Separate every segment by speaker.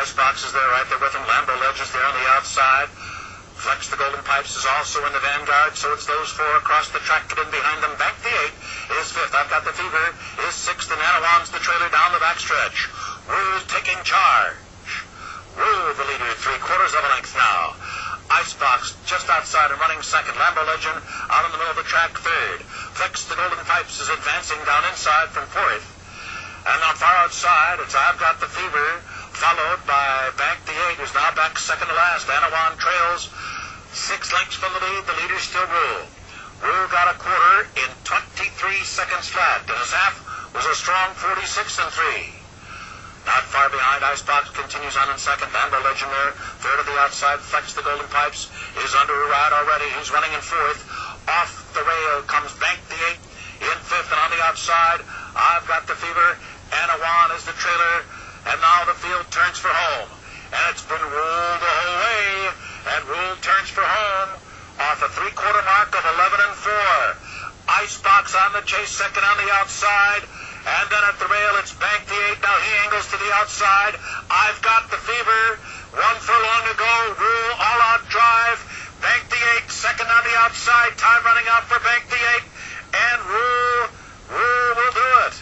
Speaker 1: Icebox is there right there with him. Lambo Ledge is there on the outside. Flex the Golden Pipes is also in the vanguard, so it's those four across the track. Get in behind them. Bank the 8 is 5th. I've Got the Fever is 6th, and Anawan's the trailer down the backstretch. Rule taking charge. Rule the leader, 3/4 of a length now. Icebox just outside and running second. Lambo Legend out in the middle of the track, third. Flex the Golden Pipes is advancing down inside from 4th. And on far outside, it's I've Got the Fever, followed by Bank the 8, who's now back second to last. Anawan trails 6 lengths from the lead. The leader's still Rule. Rule got a quarter in 23 seconds flat. Dennis Half was a strong 46 and 3. Not far behind, Icebox continues on in second. Lambo Legend there, third of the outside. Flex the Golden Pipes is under a ride already. He's running in 4th. Off the rail comes Bank the 8 in 5th, and on the outside, I've Got the Fever. Anawan is the trailer, and now the field turns for home. And it's been Rule the whole way, and Rule turns for home off a 3/4 mark of 11 and 4. Icebox on the chase, second on the outside. And then at the rail, it's Bank the 8. Now he angles to the outside. I've Got the Fever. 1 furlong to go. Rule all-out drive. Bank the 8, second on the outside. Time running out for Bank the 8. And Rule will do it.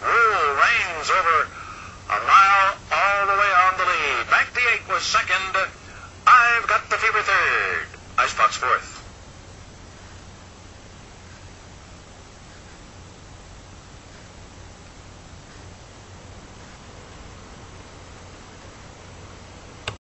Speaker 1: Rule reigns over